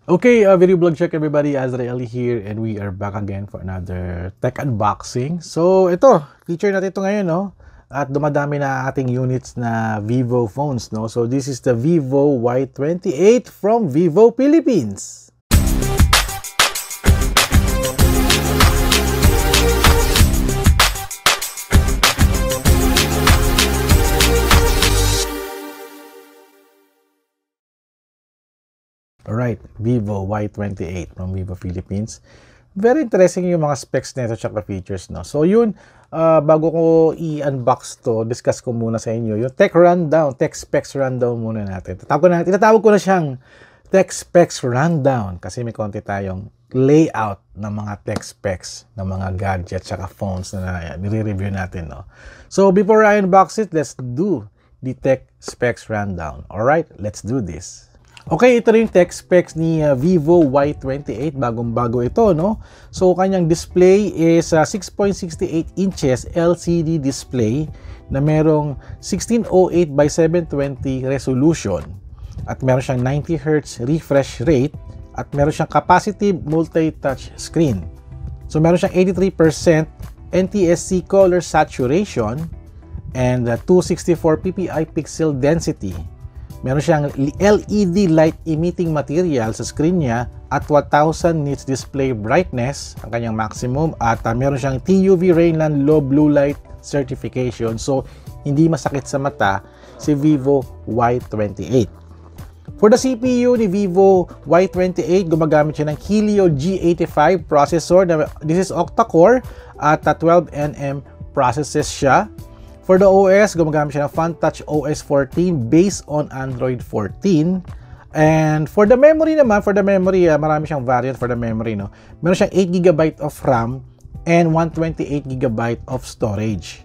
Okay, video blog check everybody, Azrael here and we are back again for another tech unboxing. So ito, feature natin ito ngayon, no? At dumadami na ating units na Vivo phones, no? So this is the Vivo Y28 from Vivo Philippines. Alright, Vivo Y28 from Vivo Philippines. Very interesting yung mga specs nito at features, no? So yun, bago ko i-unbox to, discuss ko muna sa inyo yung tech specs rundown muna natin. Itatawag ko na siyang tech specs rundown kasi may konti tayong layout ng mga tech specs ng mga gadgets at phones na nire-review natin, no? So before I unbox it, let's do the tech specs rundown. Alright, let's do this. Okay, ito rin yung tech specs ni Vivo Y28, bagong-bago ito, no? So, kanyang display is 6.68 inches LCD display na merong 1608 by 720 resolution at meron siyang 90 Hz refresh rate at meron siyang capacitive multi-touch screen. So, meron siyang 83% NTSC color saturation and 264 ppi pixel density. Meron siyang LED light emitting material sa screen niya at 1000 nits display brightness ang kanyang maximum at meron siyang TUV Rainland low blue light certification, so hindi masakit sa mata si Vivo Y28. For the CPU ni Vivo Y28, gumagamit siya ng Helio G85 processor. This is octa-core at 12nm processes siya. For the OS, gumagamit siya ng FunTouch OS 14 based on Android 14. And for the memory naman, marami siyang variant for the memory, no? Meron siyang 8GB of RAM and 128GB of storage.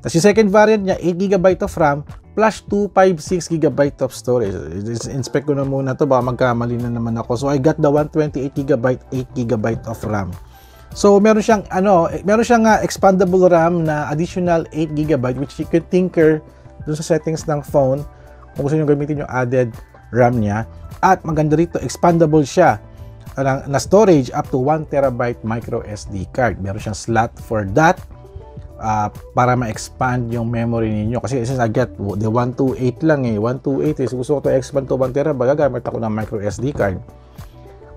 Tapos yung second variant niya, 8GB of RAM plus 256GB of storage. Inspect ko na muna to, baka magkamali na naman ako. So I got the 128GB, 8GB of RAM. So meron siyang expandable RAM na additional 8GB which you can tinker dun sa settings ng phone kung gusto niyo gamitin yung added RAM niya. At maganda rito, expandable siya na storage up to 1TB micro SD card. Meron siyang slot for that para ma-expand yung memory ninyo. Kasi since I get the 128 lang 128 is gusto ko to expand to 1TB, gagamit ako ng micro SD card.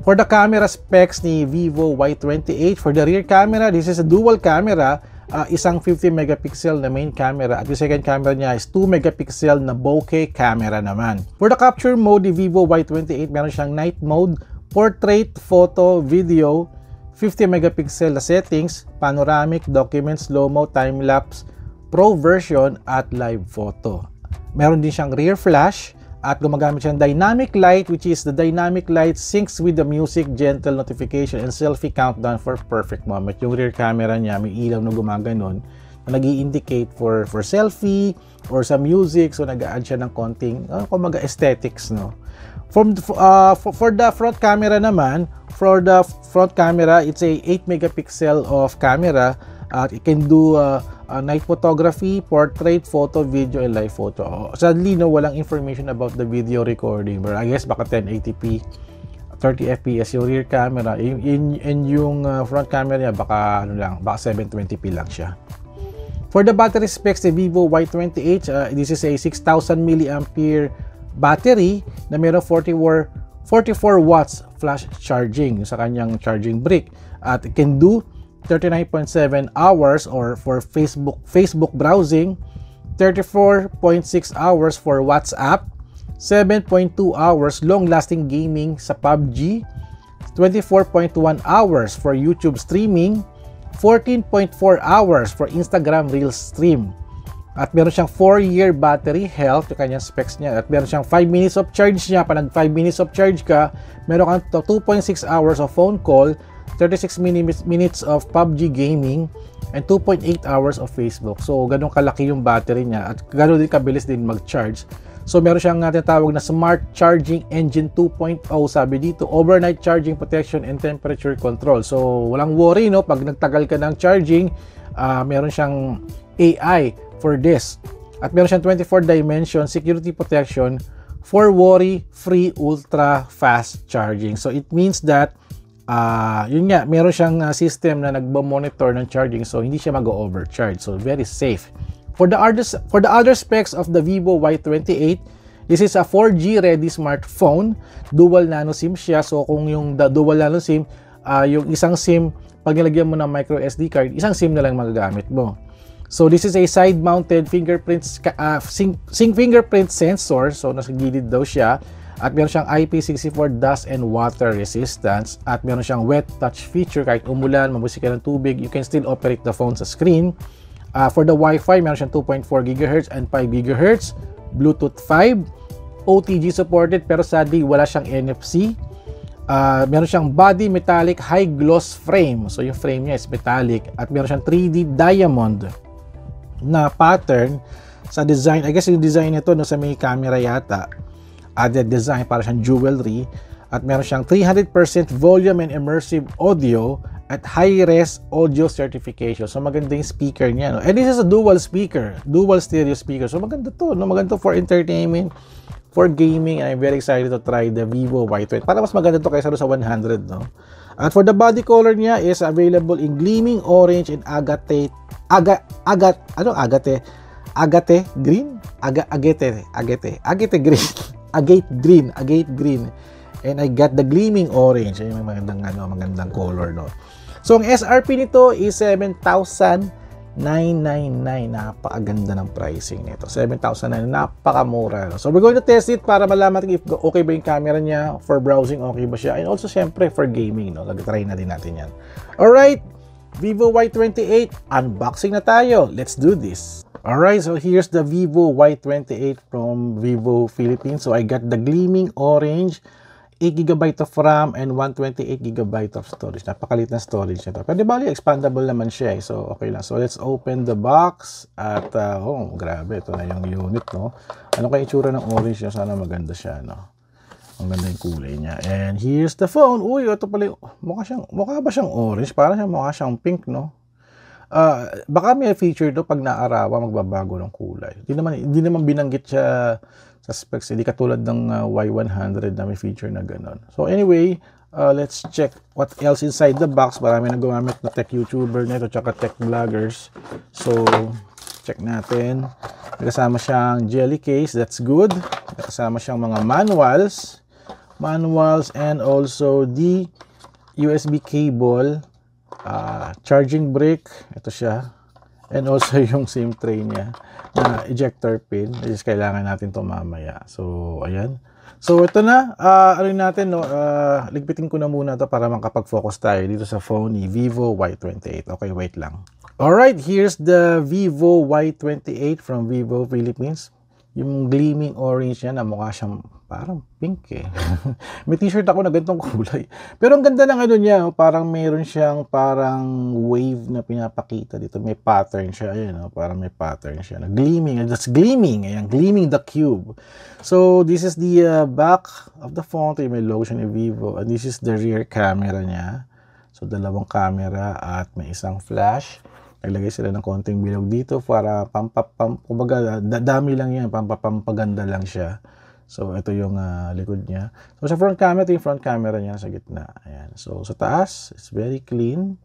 For the camera specs ni Vivo Y28, for the rear camera, this is a dual camera, isang 50 megapixel na main camera at yung second camera niya is 2 megapixel na bokeh camera naman. For the capture mode ni Vivo Y28, meron siyang night mode, portrait, photo, video, 50 megapixel na settings, panoramic, document, slow-mo, time-lapse, pro version at live photo. Meron din siyang rear flash, at gumagamit siya ng dynamic light, which is the dynamic light syncs with the music, gentle notification, and selfie countdown for perfect moment. Yung rear camera niya, may ilaw na gumaganon na nag-i-indicate for selfie or sa music. So nag-a-add siya ng konting kumaga aesthetics, no? For the front camera naman, it's a 8 megapixel of camera. It can do night photography, portrait, photo, video, and live photo. Sadly, no, walang information about the video recording, but I guess baka 1080p, 30fps yung rear camera, and yung front camera niya baka 720p lang siya. For the battery specs ni Vivo Y28, this is a 6000 mAh battery na mayroong 44 watts flash charging sa kanyang charging brick, at it can do 39.7 hours or for Facebook browsing, 34.6 hours for WhatsApp, 7.2 hours long-lasting gaming sa PUBG, 24.1 hours for YouTube streaming, 14.4 hours for Instagram Reels stream. At meron siyang 4-year battery health, yung kanyang specs niya. At meron siyang 5 minutes of charge niya. Pag nag 5 minutes of charge ka, meron kang 2.6 hours of phone call, 36 minutes of PUBG gaming, and 2.8 hours of Facebook. So, ganun kalaki yung battery niya at ganun din kabilis din mag-charge. So, meron siyang tinatawag na Smart Charging Engine 2.0, sabi dito, overnight charging protection and temperature control. So, walang worry, no? Pag nagtagal ka ng charging, meron siyang AI for this. At meron siyang 24 dimension security protection for worry-free ultra fast charging. So it means that yun nga, meron siyang system na nagbo-monitor ng charging, so hindi siya mag-overcharge. So very safe. For the other specs of the Vivo Y28, this is a 4G ready smartphone. Dual nano SIM siya. So kung yung dual nano SIM, yung isang SIM, pag nilagyan mo ng micro SD card, isang SIM na lang magagamit mo. So this is a side-mounted fingerprint sensor. So nasa gilid daw siya. At meron siyang IP64 dust and water resistance. At meron siyang wet touch feature. Kahit umulan, mamusik ka ng tubig, you can still operate the phone sa screen. For the Wi-Fi, meron siyang 2.4 GHz and 5 GHz. Bluetooth 5. OTG supported pero sadly wala siyang NFC. Meron siyang body metallic high gloss frame. So yung frame niya is metallic. At meron siyang 3D diamond na pattern sa design. I guess yung design nito no, sa may camera yata. Added design para siyang jewelry. At meron siyang 300% volume and immersive audio at high-res audio certification. So maganda yung speaker niya. No? And this is a dual speaker. Dual stereo speaker. So maganda to. No? Maganda to for entertainment, for gaming. I'm very excited to try the Vivo Y20. Para mas maganda to kaysa sa 100. No? At for the body color niya is available in gleaming orange and agate green, agate green, and I got the gleaming orange. Ayun, magandang color, no. So ang SRP nito is 7,999. Napakaganda ng pricing nito. 7,999, napakamura, no? So we're going to test it para malaman if okay ba yung camera niya, for browsing okay ba siya, and also syempre for gaming, no. Try na din natin yan. Alright, Vivo Y28, unboxing na tayo. Let's do this. Alright, so here's the Vivo Y28 from Vivo Philippines. So I got the gleaming orange, 8GB of RAM and 128GB of storage. Napakalit na storage nito. Pero di bali, expandable naman siya eh. So okay lang. So let's open the box. At oh, grabe. Ito na yung unit, no? Ano kaya itsura ng orange niya? Sana maganda siya, no? Ang ganda yung kulay niya. And here's the phone. Uy, ito pala yung, mukha ba siyang orange? Parang mukha siyang pink, no? Baka may feature do pag naarawa magbabago ng kulay. Hindi naman binanggit siya sa specs. Hindi katulad ng Y100 na may feature na gano'n. So anyway, let's check what else inside the box. Marami nang gumamit na tech YouTuber nito tsaka tech vloggers. So check natin. May kasama siyang jelly case. That's good. May kasama siyang mga manuals and also the USB cable, charging brick, ito siya, and also yung SIM tray niya na ejector pin, is kailangan natin to mamaya. So ayan, so ito na, ano natin, no, ligpitin ko na muna to para makapag-focus tayo dito sa phone ni Vivo Y28. Okay, wait lang. Alright, here's the Vivo Y28 from Vivo Philippines. Yung gleaming orange niya na mukha siyang parang pink eh. May t-shirt ako na ganitong kulay. Pero ang ganda ng ano niya, parang meron siyang parang wave na pinapakita dito. May pattern siya. Ayan, parang may pattern siya. Na gleaming. That's gleaming. Ayan, gleaming the cube. So, this is the back of the phone. Ito yung may logo siya ni Vivo. And this is the rear camera niya. So, dalawang camera at may isang flash. Naglagay sila ng konting bilog dito para kumbaga dami lang yan, pampaganda lang siya. So ito yung likod niya. So sa front camera, ito yung front camera niya sa gitna. Ayan. So sa taas, it's very clean.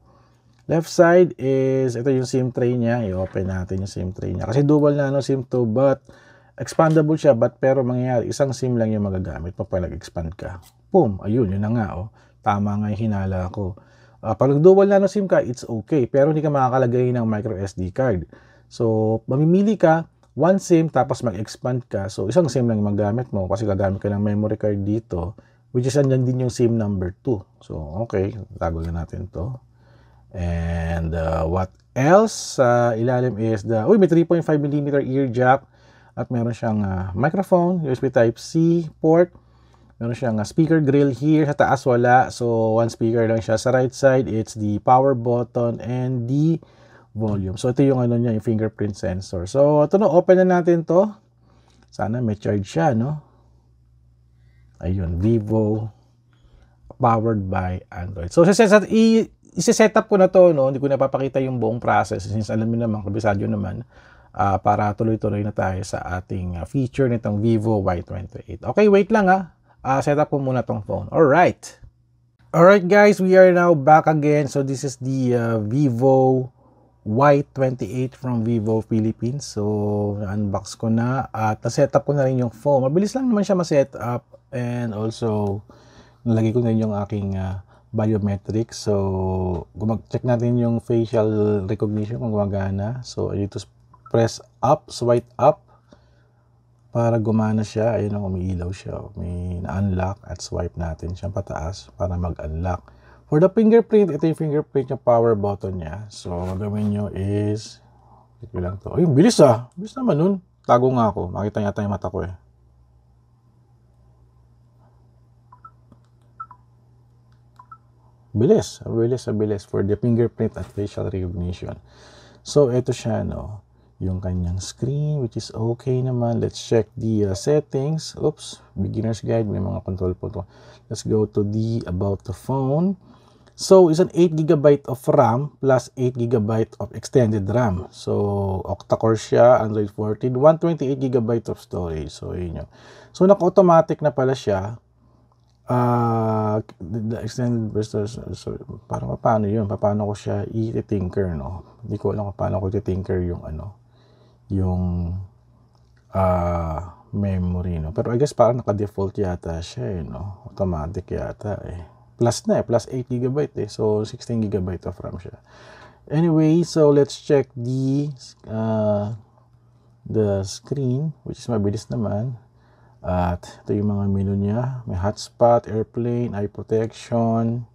Left side is, ito yung SIM tray niya. I-open natin yung SIM tray niya. Kasi dual nano SIM to, but expandable siya. But pero mangyayari, isang SIM lang yung magagamit mo pag nag-expand ka. Boom! Ayun, yun na nga. Oh. Tama nga yung hinala ko. Pag dual nano SIM ka, it's okay. Pero hindi ka makakalagay ng micro SD card. So, mamimili ka, one SIM, tapos mag-expand ka. So, isang SIM lang yung magamit mo kasi gagamit ka ng memory card dito, which is andyan din yung SIM number 2. So, okay. Tago na natin to. And what else? Ilalim is the, may 3.5mm ear jack at meron siyang microphone, USB Type-C port. Meron siyang speaker grill here. Sa taas wala. So, one speaker lang siya. Sa right side, it's the power button and the volume. So, ito yung ano niya, yung fingerprint sensor. So, ito na. Open na natin to. Sana may charge siya, no? Ayun. Vivo. Powered by Android. So, isi-set up ko na to, no? Hindi ko napapakita yung buong process. Since alam mo naman, kabisado naman. para tuloy-tuloy na tayo sa ating feature nitong Vivo Y28. Okay, wait lang set up ko muna tong phone. Alright. Alright guys, we are now back again. So this is the Vivo Y28 from Vivo Philippines. So na-unbox ko na at na-set up ko na rin yung phone. Mabilis lang naman siya ma-set up, and also nalagay ko na rin yung aking biometrics. So check natin yung facial recognition kung gumagana. So I need to press up, swipe up para gumana siya. Ayun ang umiilaw siya. May na-unlock at swipe natin siya pataas para mag-unlock. For the fingerprint, ito yung fingerprint yung power button niya. So, gagawin nyo is, ito lang to. Ay, bilis bilis naman nun. Tago nga ako. Makita yata yung mata ko eh. Bilis. Bilis for the fingerprint at facial recognition. So, ito siya, no. Yung kanyang screen, which is okay naman. Let's check the settings. Oops, beginner's guide. May mga control po to. Let's go to the about the phone. So, it's an 8GB of RAM plus 8GB of extended RAM. So, octa-core siya, Android 14, 128GB of storage. So, yun yun. So, naka-automatic na pala siya. The extended version, so, parang paano yun? Paano ko siya i-tinker, no? Hindi ko alam paano ko i-tinker yung yung memory, no? Pero I guess parang naka-default yata siya, no? Automatic yata, Plus na plus 8GB So, 16GB of RAM siya. Anyway, so let's check the screen, which is mabilis naman. At ito yung mga menu niya. May hotspot, airplane, eye protection,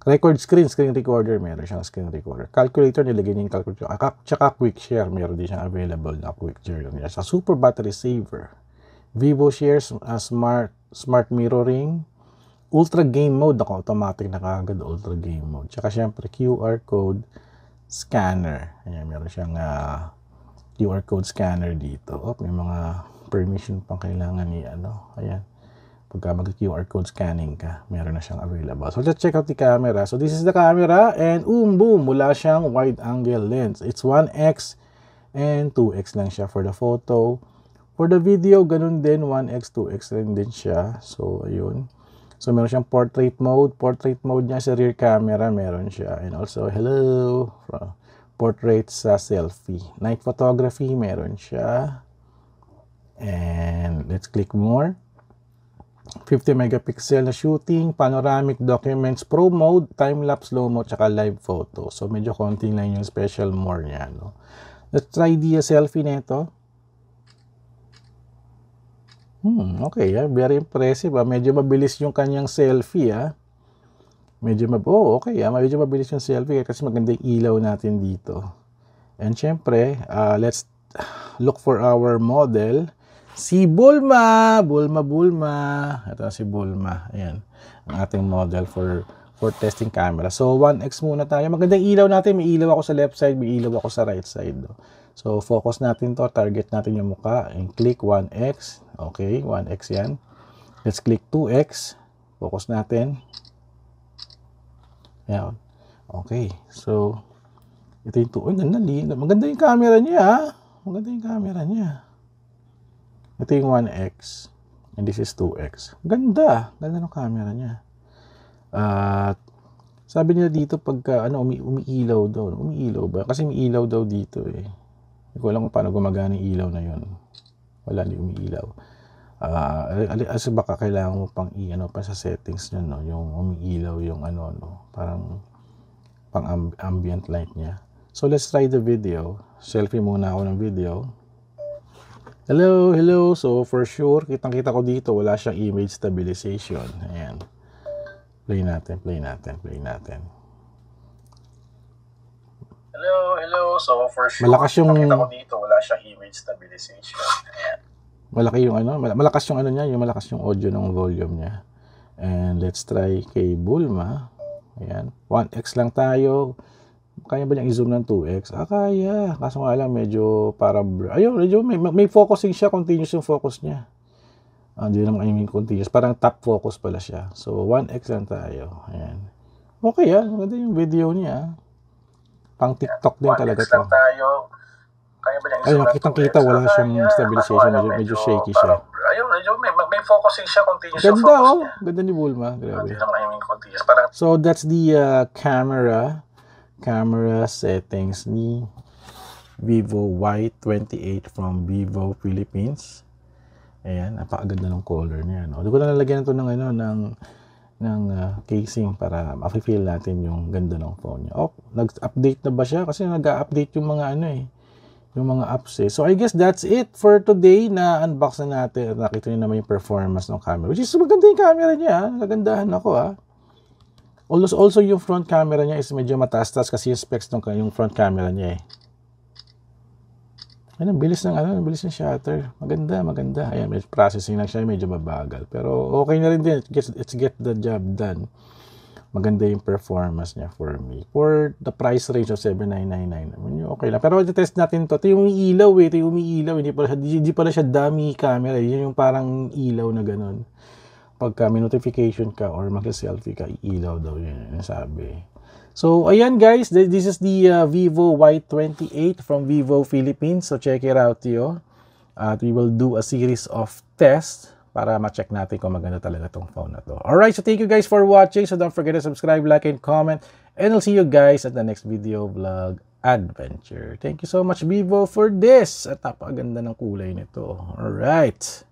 record screen recorder. Meron siyang screen recorder. Calculator, nilagay niya yung calculator. Tsaka quick share. Meron din siyang available na quick share. Sa super battery saver. Vivo shares smart mirroring. Ultra game mode, automatic na kagad ultra game mode. Tsaka syempre QR code scanner. Ayan, meron siyang QR code scanner dito. May mga permission pang kailangan ni Ayan. Pagka mag-QR code scanning ka, meron na siyang available. So let's check out the camera. So this is the camera, and boom, wala siyang wide angle lens. It's 1x and 2x lang siya for the photo. For the video, ganun din, 1x, 2x rin din siya. So ayun. So, meron siyang portrait mode. Portrait mode niya sa rear camera, meron siya. And also, hello, portrait sa selfie. Night photography, meron siya. And let's click more. 50 megapixel na shooting, panoramic documents, pro mode, time-lapse, slow-mo, tsaka live photo. So, medyo konting lang yung special more niya, no? Let's try the selfie nito. Okay, very impressive. Medyo mabilis yung kanyang selfie, Medyo mabilis yung selfie kasi maganda yung ilaw natin dito. And syempre, let's look for our model. Si Bulma. Ito si Bulma. Ayan, ang ating model for testing camera. So, 1x muna tayo. Magandang ilaw natin. May ilaw ako sa left side, may ilaw ako sa right side. So, focus natin to. Target natin yung mukha. And click 1x. Okay, 1x yan. Let's click 2x. Focus natin. Ayan. Okay. So, ito yung 2. Maganda yung camera niya, Ito yung 1x. And this is 2x. Ganda ng camera niya. At sabi nila dito pagka umiilaw daw. Umiilaw ba? Kasi may ilaw daw dito Hindi ko alam kung paano gumagana yung ilaw na yun. Wala, hindi umiilaw. Baka kailangan mo pang pa sa settings niya, yung umiilaw yung parang pang ambient light niya. So let's try the video. Selfie muna ako ng video. Hello. So for sure, kitang-kita ko dito wala siyang image stabilization. Ayan. Play natin. Hello. So for sure, malakas yung kita ko dito, wala siyang image stabilization. Ayan. Malakas yung niya, yung malakas yung audio ng volume niya. And let's try kay Bulma. Ayan. 1x lang tayo. Kaya ba niyang i-zoom ng 2x? Kaya. Kaso nga lang, medyo parang blur. Ayun, medyo may focusing siya. Continuous yung focus niya. Hindi naman continuous. Parang top focus pala siya. So, 1x lang tayo. Ayan. Okay, maganda yung video niya. Pang TikTok din talaga to. 1x lang tayo. Kaya ba niyang Ayun, isulat? kitang-kita, wala siyang stabilization. Medyo shaky siya. Ayun, may focusing siya, continuous yung Ganda, focus oh. niya. Ganda ni Bulma. Grabe. Hindi lang, I mean, continuous. Parang, So, that's the camera settings ni Vivo Y28 from Vivo Philippines. Ayan, napakaganda ng color niya, no? Hindi ko na nalagyan ito ng casing para ma-feel natin yung ganda ng phone niya. Oh, nag-update na ba siya? Kasi nag-update yung mga yung mga apps eh. So I guess that's it for today na unbox na natin. Nakita niyo naman yung performance ng camera. Which is maganda yung camera niya. Nagandahan ako Also yung front camera niya is medyo mataas-taas kasi yung specs ng yung front camera niya eh. Ayun, bilis ng shutter. Maganda. Ayan, may processing lang siya, medyo mabagal. Pero okay na rin din. It's get the job done. Maganda yung performance niya for me. For the price range of 7,999, okay lang. Pero i-test natin to. Ito yung umiilaw eh. Hindi pala siya dummy camera. Yun yung parang ilaw na ganun. Pagka may notification ka or mag-selfie ka, ilaw daw yun. Yung sabi. So, ayan guys. This is the Vivo Y28 from Vivo Philippines. So, check it out yo. At we will do a series of tests para ma-check natin kung maganda talaga tong phone na to. Alright, so thank you guys for watching. So don't forget to subscribe, like, and comment. And I'll see you guys at the next video vlog adventure. Thank you so much, Vivo, for this. At napakaganda ng kulay nito. Alright.